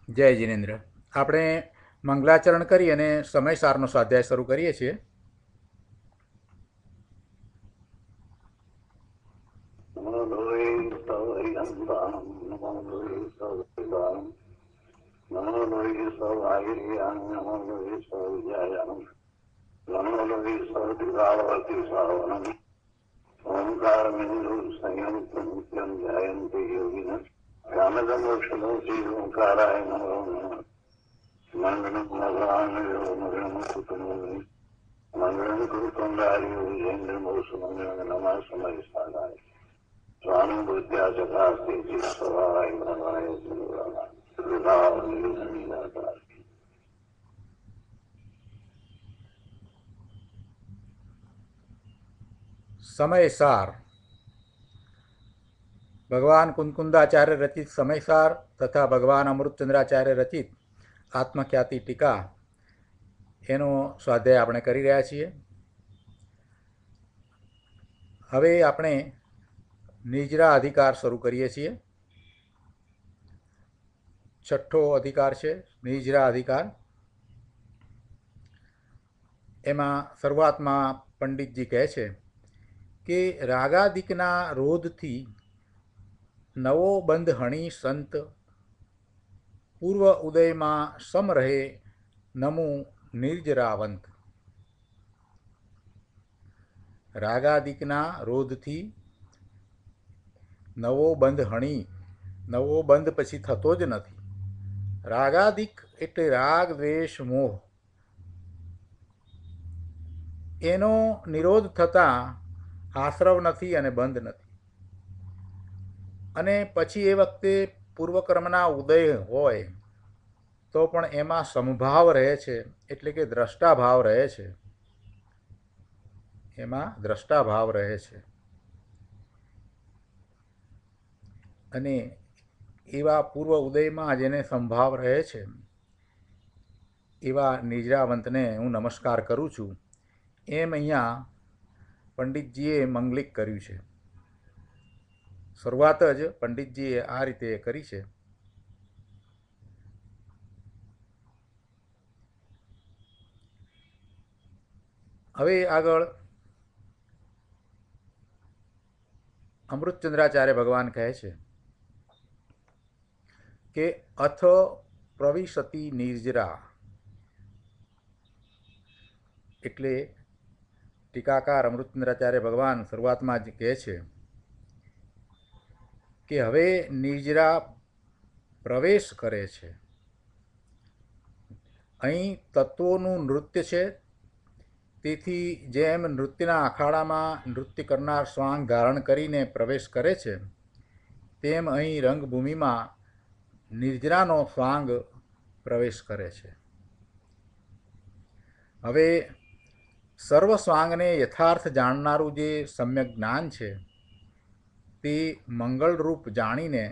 જય જિનેન્દ્ર. આપણે મંગલાચરણ કરી અને સમયસારનો સ્વાધ્યાય શરૂ કરીએ છીએ. સમયસાર ભગવાન કુંકુંદાચાર્ય રચિત સમયસાર તથા ભગવાન અમૃતચંદ્રાચાર્ય રચિત આત્મખ્યાતિ ટીકા એનો સ્વાધ્યાય આપણે કરી રહ્યા છીએ. હવે આપણે નિજરા અધિકાર શરૂ કરીએ છીએ. છઠ્ઠો અધિકાર છે નિજરા અધિકાર. એમાં શરૂઆતમાં પંડિતજી કહે છે કે રાગાદિકના રોધથી નવો બંધ હણી સંત પૂર્વ ઉદયમાં સમ રહે નમુ નિર્જરાવંત. રાગાદિકના રોધથી નવો બંધ હણી, નવો બંધ પછી થતો જ નથી. રાગાદિક એટલે રાગ દ્વેષ મોહ, એનો નિરોધ થતાં આશ્રવ નથી અને બંધ નથી. અને પછી એ વખતે પૂર્વકર્મના ઉદય હોય તો પણ એમાં સમભાવ રહે છે, એટલે કે દ્રષ્ટાભાવ રહે છે. એમાં દ્રષ્ટાભાવ રહે છે. અને એવા પૂર્વ ઉદયમાં જેને સંભાવ રહે છે એવા નિજરાવંતને હું નમસ્કાર કરું છું. એમ અહીંયા પંડિતજીએ મંગલિક કર્યું છે. શરૂઆત જ પંડિતજીએ આ રીતે કરી છે. હવે આગળ અમૃતચંદ્રાચાર્ય ભગવાન કહે છે કે અથ પ્રવિશતિ નિર્જરા, એટલે ટીકાકાર અમૃતચંદ્રાચાર્ય ભગવાન શરૂઆતમાં જ કહે છે કે હવે નિર્જરા પ્રવેશ કરે છે. અહીં તત્વોનું નૃત્ય છે, તેથી જેમ નૃત્યના અખાડામાં નૃત્ય કરનાર સ્વાંગ ધારણ કરીને પ્રવેશ કરે છે, તેમ અહીં રંગભૂમિમાં નિર્જરાનો સ્વાંગ પ્રવેશ કરે છે. હવે સર્વ સ્વાંગને યથાર્થ જાણનારું જે સમ્યક જ્ઞાન છે તે મંગળરૂપ જાણીને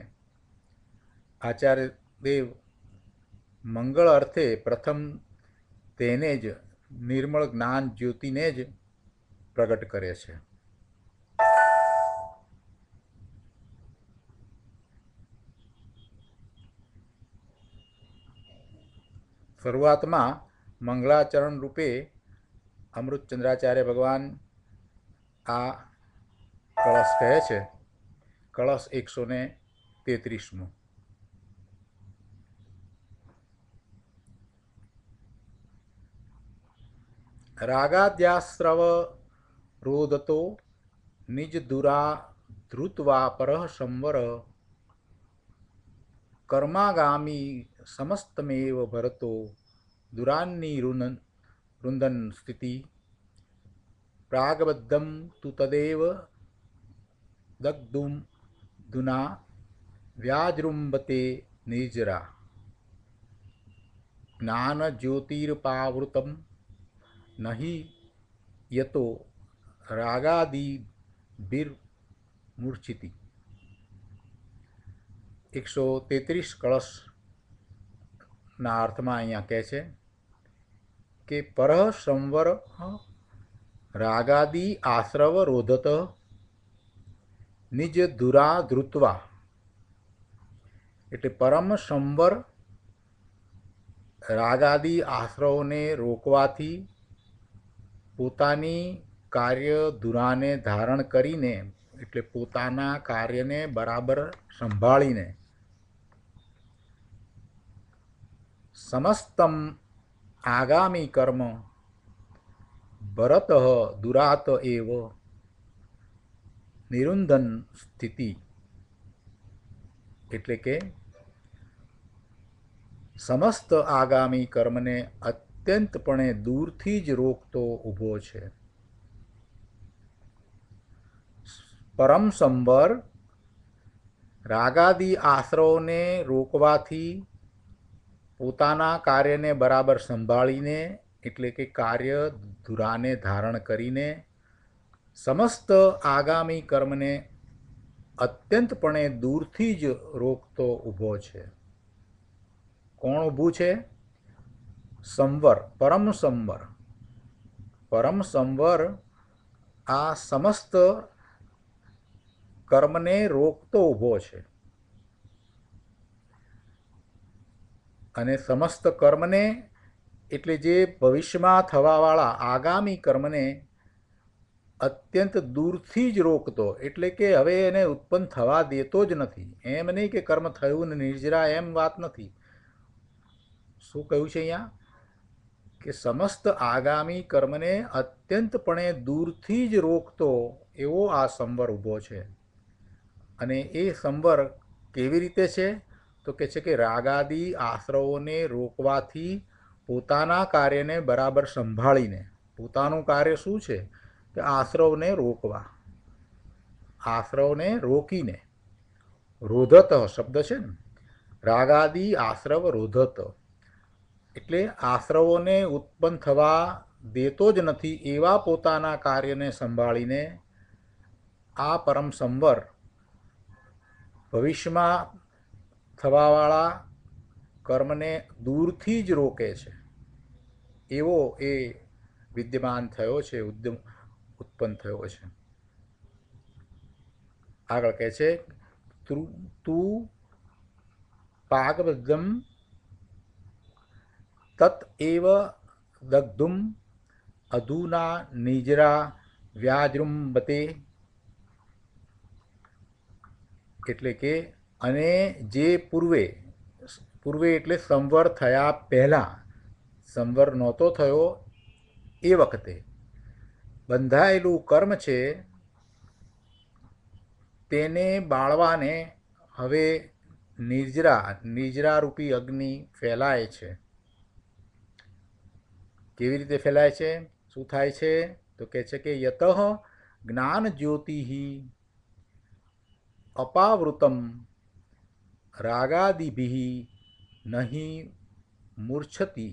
આચાર્ય દેવ મંગળ અર્થે પ્રથમ તેને જ નિર્મળ જ્ઞાન જ્યોતિને જ પ્રગટ કરે છે. શરૂઆતમાં મંગળાચરણ રૂપે અમૃતચંદ્રાચાર્ય ભગવાન આ કળશ કહે છે. કળશ 133. રાગાદ્યાસ્રવ રોદતો નિજ દુરા ધૃત્વા પરઃ સંવર કર્માગામી સમસ્તમેવ ભરતો દુરાન્ની રુંદન સ્થિતિ પ્રાગબદ્ધમ તુ તદેવ દગ્ધુમ દુના વ્યાજૃંબતે નિર્જરા જ્ઞાન જ્યોતિર્પાવૃતમ નહીં યતો રાગાદિર્મૂર્છિતિ. 133 કળશના અર્થમાં અહીંયા કહે છે કે પરઃ સંવર રાગાદિ આશ્રવ રોધત નિજ દુરા ધૃત્વા, એટલે પરમ સંવર રાગાદી આશ્રવોને રોકવાથી પોતાની કાર્ય ધુરાને ધારણ કરીને એટલે પોતાના કાર્યને બરાબર સંભાળીને સમસ્તમ આગામી કર્મ ભરત દુરાત એવ નિરુંધન સ્થિતિ એટલે કે સમસ્ત આગામી કર્મને અત્યંતપણે દૂરથી જ રોકતો ઊભો છે. પરમ સંવર રાગાદી આશ્રવોને રોકવાથી પોતાના કાર્યને બરાબર સંભાળીને એટલે કે કાર્ય ધુરાને ધારણ કરીને સમસ્ત આગામી કર્મને અત્યંતપણે દૂરથી જ રોકતો ઊભો છે. કોણ ઊભું છે? સંવર, પરમ સંવર. પરમ સંવર આ સમસ્ત કર્મને રોકતો ઊભો છે અને સમસ્ત કર્મને એટલે જે ભવિષ્યમાં થવાવાળા આગામી કર્મને અત્યંત દૂરથી જ રોકતો એટલે કે હવે એને ઉત્પન્ન થવા દેતો જ નથી. એમ નહીં કે કર્મ થયું ને નિર્જરા એમ વાત નથી. શું કહ્યું છે અહીંયા? કે સમસ્ત આગામી કર્મને અત્યંતપણે દૂરથી જ રોકતો એવો આ સંવર ઊભો છે. અને એ સંવર કેવી રીતે છે? તો કે છે કે રાગાદી આશ્રવોને રોકવાથી પોતાના કાર્યને બરાબર સંભાળીને. પોતાનું કાર્ય શું છે? કે આશ્રવને રોકવા, આશ્રવને રોકીને. રોધત શબ્દ છે ને, રાગાદી આશ્રવ રોધત એટલે આશ્રવોને ઉત્પન્ન થવા દેતો જ નથી એવા પોતાના કાર્યને સંભાળીને આ પરમ સંવર ભવિષ્યમાં થવાવાળા કર્મને દૂરથી જ રોકે છે એવો એ વિદ્યમાન થયો છે, ઉત્પન્ન થયો છે. આગળ કહે છે તું પાગબદ્ધમ તત એવ દગ્ધુમ અધુના નિજરા વ્યાજૃંબતે એટલે કે અને જે પૂર્વે એટલે સંવર થયા પહેલાં, સંવર નહોતો થયો એ વખતે બંધાયેલું કર્મ છે તેને બાળવાને હવે નિર્જરારૂપી અગ્નિ ફેલાય છે. કેવી રીતે ફેલાય છે? શું થાય છે? તો કહે છે કે યતઃ જ્ઞાન જ્યોતિ અપાવૃતમ રાગાદિભિ નહીં મૂર્છતિ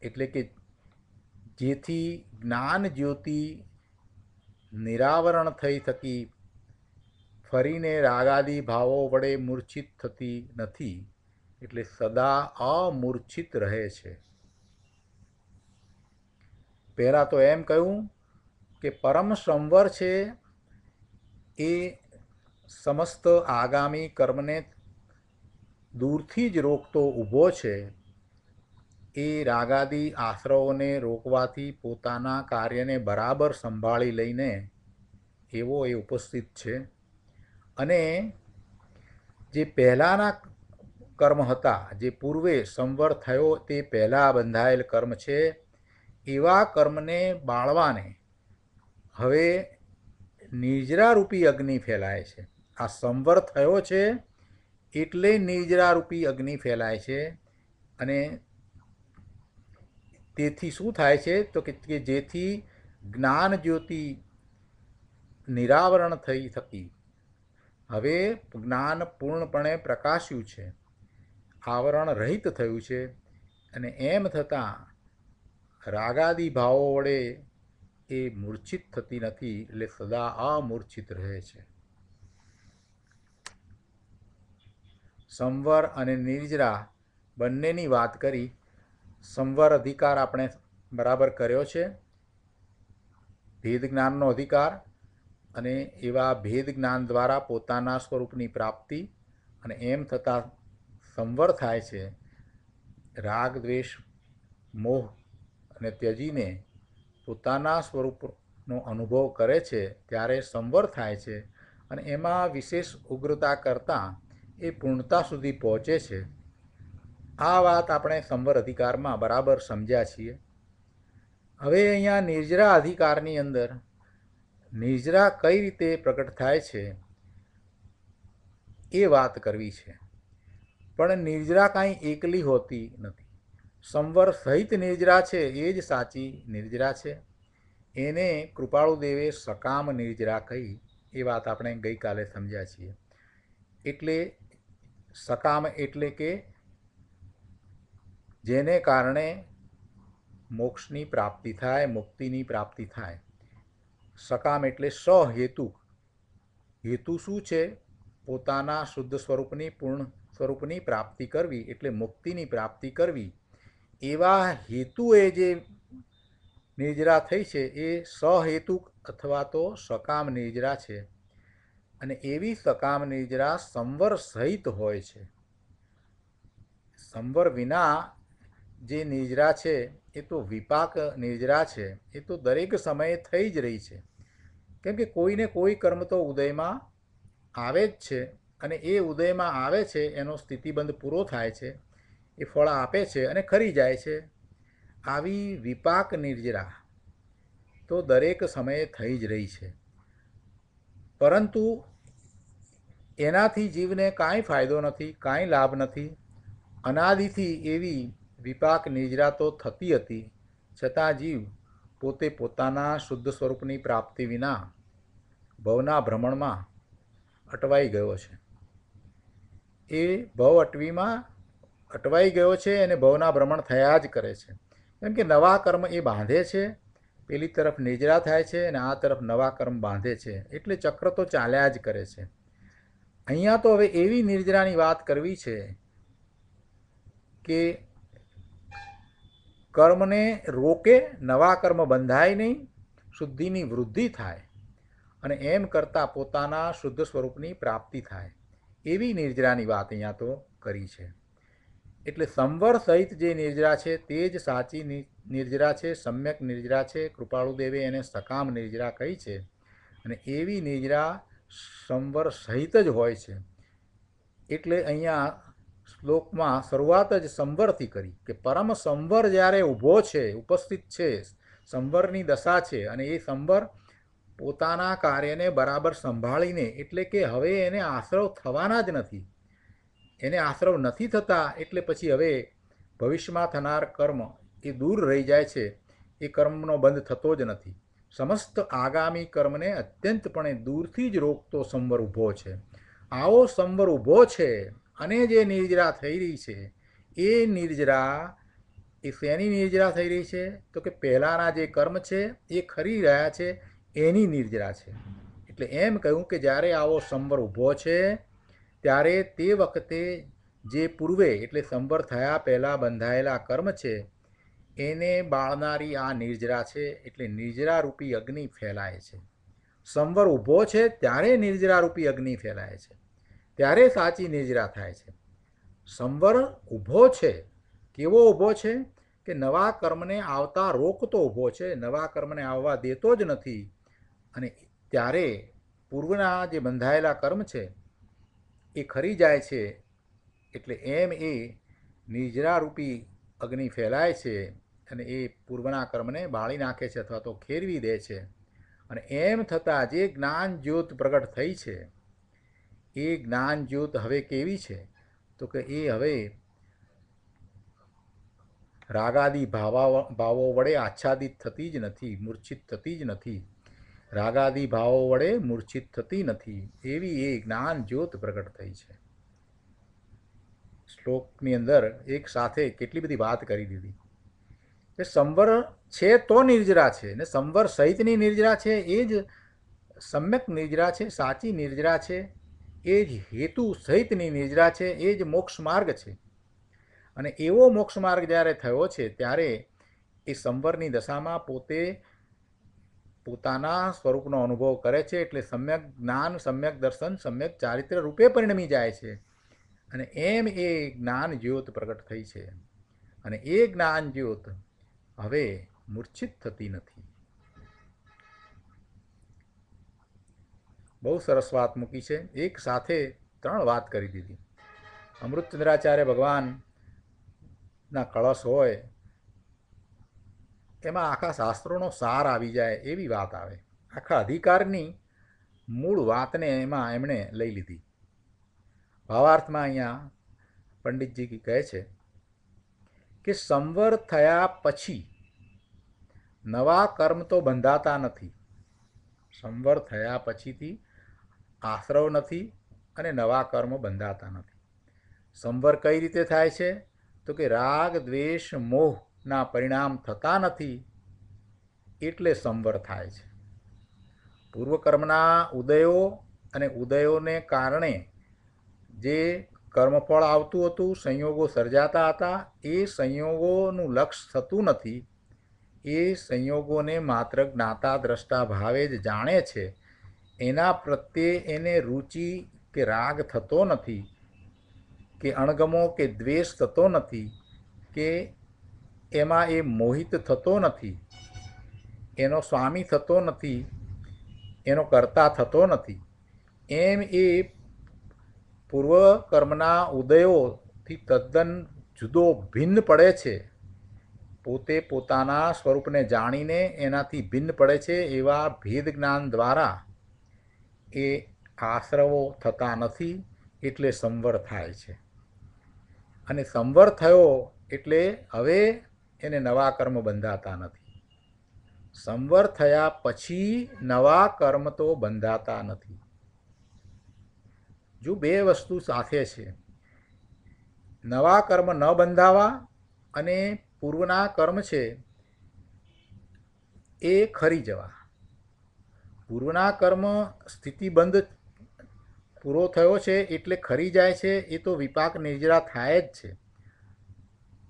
એટલે કે જેથી જ્ઞાન જ્યોતિ નિરાવરણ થઈ થકી ફરીને રાગાદિ ભાવો વડે મૂર્છિત થતી નથી એટલે સદા અમૂર્છિત રહે છે. પહેલાં તો એમ કહ્યું કે પરમ સંવર છે એ સમસ્ત આગામી કર્મને દૂરથી જ રોકતો ઊભો છે. એ રાગાદી આશ્રવોને રોકવાથી પોતાના કાર્યને બરાબર સંભાળી લઈને એવો એ ઉપસ્થિત છે. અને જે પહેલાંના કર્મ હતા, જે પૂર્વે સંવર થયો તે પહેલાં બંધાયેલ કર્મ છે, એવા કર્મને બાળવાને હવે નિર્જરારૂપી અગ્નિ ફેલાય છે. આ સંવર થયો છે એટલે નિર્જરારૂપી અગ્નિ ફેલાય છે. અને તેથી શું થાય છે? તો કે જેથી જ્ઞાન જ્યોતિ નિરાવરણ થઈ થકી હવે જ્ઞાન પૂર્ણપણે પ્રકાશ્યું છે, આવરણ રહિત થયું છે. અને એમ થતાં રાગાદિ ભાવો વડે એ મૂર્છિત થતી નથી એટલે સદા અમૂર્છિત રહે છે. સંવર અને નિર્જરા બંનેની વાત કરી. સંવર અધિકાર આપણે બરાબર કર્યો છે, ભેદ જ્ઞાનનો અધિકાર, અને એવા ભેદ જ્ઞાન દ્વારા પોતાના સ્વરૂપની પ્રાપ્તિ અને એમ થતાં સંવર થાય છે, રાગ દ્વેષ મોહ અને ત્યજીને પોતાના સ્વરૂપનો અનુભવ કરે છે ત્યારે સંવર થાય છે અને એમાં વિશેષ ઉગ્રતા કરતાં એ પૂર્ણતા સુધી પહોંચે છે. આ વાત આપણે સંવર અધિકારમાં બરાબર સમજ્યા છીએ. હવે અહીંયા નિર્જરા અધિકારની અંદર નિર્જરા કઈ રીતે પ્રગટ થાય છે એ વાત કરવી છે. પણ નિર્જરા કાંઈ એકલી હોતી નથી. સંવર સહિત નિર્જરા છે એ જ સાચી નિર્જરા છે. એને કૃપાળુદેવે સકામ નિર્જરા કહી એ વાત આપણે ગઈકાલે સમજ્યા છીએ. એટલે સકામ એટલે કે જેને કારણે મોક્ષની પ્રાપ્તિ થાય, મુક્તિની પ્રાપ્તિ થાય. સકામ એટલે સહેતુક. હેતુ શું છે? પોતાના શુદ્ધ સ્વરૂપની પૂર્ણ સ્વરૂપની પ્રાપ્તિ કરવી એટલે મુક્તિની પ્રાપ્તિ કરવી. એવા હેતુએ જે નિર્જરા થઈ છે એ સહેતુક અથવા તો સકામ નિર્જરા છે. અને એવી સકામ નિર્જરા સંવર સહિત હોય છે. સંવર વિના જે નિર્જરા છે એ તો વિપાક નિર્જરા છે. એ તો દરેક સમયે થઈ જ રહી છે. કેમ કે કોઈને કોઈ કર્મ તો ઉદયમાં આવે જ છે અને એ ઉદયમાં આવે છે એનો સ્થિતિબંધ પૂરો થાય છે, એ ફળ આપે છે અને ખરી જાય છે. આવી વિપાક નિર્જરા તો દરેક સમયે થઈ જ રહી છે. પરંતુ એનાથી જીવને કાંઈ ફાયદો નથી, કાંઈ લાભ નથી. અનાદિથી એવી વિપાક નિર્જરા તો થતી હતી, છતાં જીવ પોતે પોતાના શુદ્ધ સ્વરૂપની પ્રાપ્તિ વિના ભવના ભ્રમણમાં અટવાઈ ગયો છે. એ ભવ અટવીમાં અટવાઈ ગયો છે અને ભવના ભ્રમણ થયા જ કરે છે. કેમ કે નવા કર્મ એ બાંધે છે. પેલી તરફ નિર્જરા થાય છે અને આ તરફ નવા કર્મ બાંધે છે. એટલે ચક્ર તો ચાલ્યા જ કરે છે. અહીંયા તો હવે એવી નિર્જરાની વાત કરવી છે કે કર્મને રોકે, નવા કર્મ બંધાય નહીં, શુદ્ધિની વૃદ્ધિ થાય અને એમ કરતાં પોતાના શુદ્ધ સ્વરૂપની પ્રાપ્તિ થાય. એવી નિર્જરાની વાત અહીંયા તો કરી છે. એટલે સંવર સહિત જે નિર્જરા છે તે જ સાચી નિર્જરા છે, સમ્યક નિર્જરા છે. કૃપાળુદેવે એને સકામ નિર્જરા કહી છે. અને એવી નિર્જરા સંવર સહિત જ હોય છે. એટલે અહીંયા શ્લોકમાં શરૂઆત જ સંવરથી કરી કે પરમ સંવર જ્યારે ઊભો છે, ઉપસ્થિત છે, સંવરની દશા છે અને એ સંવર પોતાના કાર્યને બરાબર સંભાળીને, એટલે કે હવે એને આશ્રવ થવાના જ નથી. એને આશ્રવ નથી થતા એટલે પછી હવે ભવિષ્યમાં થનાર કર્મ એ દૂર રહી જાય છે. એ કર્મનો બંધ થતો જ નથી. સમસ્ત આગામી કર્મને અત્યંતપણે દૂરથી જ રોકતો સંવર ઊભો છે. આવો સંવર ઊભો છે અને જે નિર્જરા થઈ રહી છે એ નિર્જરા એ શેની નિર્જરા થઈ રહી છે? તો કે પહેલાંના જે કર્મ છે એ ખરી રહ્યા છે એની નિર્જરા છે. એટલે એમ કહ્યું કે જ્યારે આવો સંવર ઊભો છે ત્યારે તે વખતે જે પૂર્વે એટલે સંવર થયા પહેલાં બંધાયેલા કર્મ છે એને બાળનારી આ નિર્જરા છે. એટલે નિર્જરા રૂપી અગ્નિ ફેલાય છે. સંવર ઊભો છે ત્યારે નિર્જરા રૂપી અગ્નિ ફેલાય છે, ત્યારે સાચી નિર્જરા થાય છે. સંવર ઊભો છે. કેવો ઊભો છે? કે નવા કર્મને આવતા રોકતો ઊભો છે, નવા કર્મને આવવા દેતો જ નથી. અને ત્યારે પૂર્વના જે બંધાયેલા કર્મ છે એ ખરી જાય છે. એટલે એમ એ નિર્જરારૂપી અગ્નિ ફેલાય છે અને એ પૂર્વના કર્મને બાળી નાખે છે અથવા તો ખેરવી દે છે. અને એમ થતાં જે જ્ઞાન જ્યોત પ્રગટ થઈ છે એ જ્ઞાન જ્યોત હવે કેવી છે? તો કે એ હવે રાગાદી ભાવો વડે આચ્છાદિત થતી જ નથી, મૂર્છિત થતી જ નથી. રાગાદી ભાવો વડે મૂર્છિત થતી નથી. એવી એ જ્ઞાન જ્યોત પ્રગટ થઈ છે. શ્લોકની અંદર એક સાથે કેટલી બધી વાત કરી દીધી કે સંવર છે તો નિર્જરા છે ને સંવર સહિતની નિર્જરા છે એ જ સમ્યક નિર્જરા છે, સાચી નિર્જરા છે. એ જ હેતુ સહિતની નિર્જરા છે, એ જ મોક્ષ માર્ગ છે. અને એવો મોક્ષ માર્ગ જ્યારે થયો છે ત્યારે એ સંવરની દશામાં પોતે પોતાના સ્વરૂપનો અનુભવ કરે છે. એટલે સમ્યક જ્ઞાન, સમ્યક દર્શન, સમ્યક ચારિત્ર રૂપે પરિણમી જાય છે. અને એમ એ જ્ઞાન જ્યોત પ્રગટ થઈ છે અને એ જ્ઞાન જ્યોત હવે મૂર્છિત થતી નથી. બહુ સરસ વાત મૂકી છે. એક સાથે 3 વાત કરી દીધી. અમૃતચંદ્રાચાર્ય ભગવાનના કળશ હોય એમાં આખા શાસ્ત્રોનો સાર આવી જાય એવી વાત આવે. આખા અધિકારની મૂળ વાતને એમાં એમણે લઈ લીધી. ભાવાર્થમાં અહીંયા પંડિતજી કહે છે કે સંવર થયા પછી નવા કર્મ તો બંધાતા નથી. સંવર થયા પછીથી આશ્રવ નથી અને નવા કર્મ બંધાતા નથી. સંવર કઈ રીતે થાય છે? તો કે રાગ દ્વેષ મોહના પરિણામ થતા નથી એટલે સંવર થાય છે. પૂર્વકર્મના ઉદયો અને ઉદયોને કારણે જે કર્મફળ આવતું હતું, સંયોગો સર્જાતા હતા, એ સંયોગોનું લક્ષ્ય થતું નથી. એ સંયોગોને માત્ર જ્ઞાતા દ્રષ્ટા ભાવે જ જાણે છે. એના પ્રત્યે એને રુચિ કે રાગ થતો નથી, કે અણગમો કે દ્વેષ થતો નથી, કે એમાં એ મોહિત થતો નથી, એનો સ્વામી થતો નથી, એનો કર્તા થતો નથી. એમ એ પૂર્વકર્મના ઉદયોથી તદ્દન જુદો ભિન્ન પડે છે. પોતે પોતાના સ્વરૂપને જાણીને એનાથી ભિન્ન પડે છે. એવા ભેદ જ્ઞાન દ્વારા એ આશ્રવો થતા નથી એટલે સંવર થાય છે. અને સંવર થયો એટલે હવે એને નવા કર્મ બંધાતા નથી. સંવર થયા પછી નવા કર્મ તો બંધાતા નથી. જો બે વસ્તુ સાથે છે, નવા કર્મ ન બંધાવા અને પૂર્વના કર્મ છે એ ખરી જવા. પૂર્વના કર્મ સ્થિતિબંધ પૂરો થયો છે એટલે ખરી જાય છે, એ તો વિપાક નિર્જરા થાય જ છે.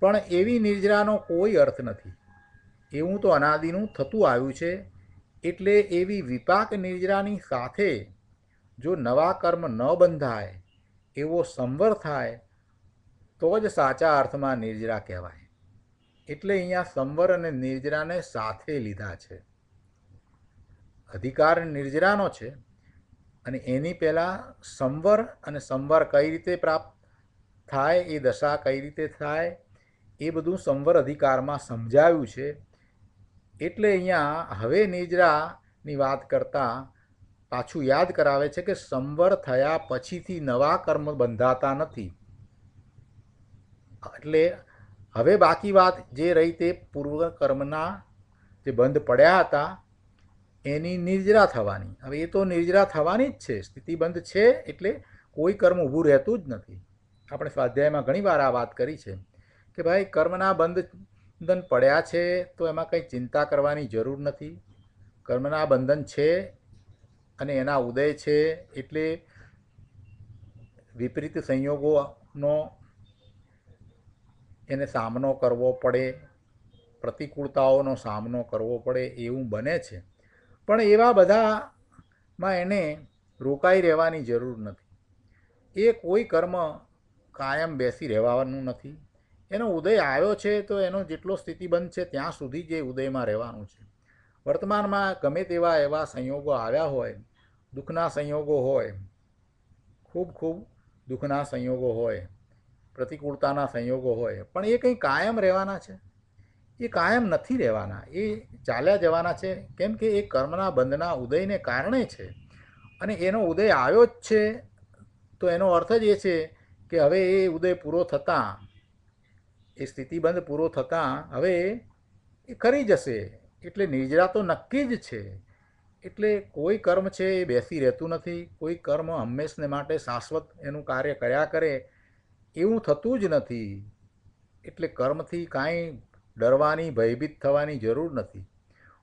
પણ એવી નિર્જરાનો કોઈ અર્થ નથી. એવું તો અનાદિનું થતું આવ્યું છે. એટલે એવી વિપાક નિર્જરાની સાથે જો નવા કર્મ ન બંધાય, એવો સંવર થાય તો જ સાચા અર્થમાં નિર્જરા કહેવાય. એટલે અહીંયા સંવર અને નિર્જરાને સાથે લીધા છે. અધિકાર નિર્જરાનો છે અને એની પહેલાં સંવર, અને સંવર કઈ રીતે પ્રાપ્ત થાય, એ દશા કઈ રીતે થાય, એ બધું સંવર અધિકારમાં સમજાવ્યું છે. એટલે અહીંયા હવે નિર્જરાની વાત કરતાં પાછું યાદ કરાવે છે કે સંવર થયા પછીથી નવા કર્મ બંધાતા નથી. એટલે હવે બાકી વાત જે રહી તે પૂર્વ કર્મના જે બંધ પડ્યા હતા એની નિર્જરા થવાની. હવે એ તો નિર્જરા થવાની જ છે. સ્થિતિબંધ છે એટલે કોઈ કર્મ ઊભું રહેતું જ નથી. આપણે સ્વાધ્યાયમાં ઘણી વાર આ વાત કરી છે કે ભાઈ કર્મના બંધન પડ્યા છે તો એમાં કંઈ ચિંતા કરવાની જરૂર નથી. કર્મના બંધન છે અને એના ઉદય છે એટલે વિપરીત સંયોગોનો એને સામનો કરવો પડે, પ્રતિકૂળતાઓનો સામનો કરવો પડે એવું બને છે. પણ એવા બધામાં એને રોકાઈ રહેવાની જરૂર નથી. એ કોઈ કર્મ કાયમ બેસી રહેવાનું નથી. એનો ઉદય આવ્યો છે તો એનો જેટલો સ્થિતિબંધ છે ત્યાં સુધી જ એ ઉદયમાં રહેવાનું છે. વર્તમાનમાં ગમે તેવા એવા સંયોગો આવ્યા હોય, દુઃખના સંયોગો હોય, ખૂબ દુઃખના સંયોગો હોય, પ્રતિકૂળતાના સંયોગો હોય, પણ એ કંઈ કાયમ રહેવાના છે? એ કાયમ નથી રહેવાના. એ ચાલ્યા જવાના છે. કેમ કે એ કર્મના બંધના ઉદયને કારણે છે. અને એનો ઉદય આવ્યો જ છે તો એનો અર્થ જ એ છે કે હવે એ ઉદય પૂરો થતાં, એ સ્થિતિબંધ પૂરો થતાં હવે એ ખરી જશે. એટલે નિર્જરા તો નક્કી જ છે. એટલે કોઈ કર્મ છે એ બેસી રહેતું નથી. કોઈ કર્મ હંમેશને માટે શાશ્વત એનું કાર્ય કર્યા કરે એવું થતું જ નથી. એટલે કર્મથી કાંઈ ડરવાની, ભયભીત થવાની જરૂર નથી.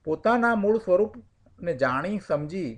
પોતાના મૂળ સ્વરૂપને જાણી સમજી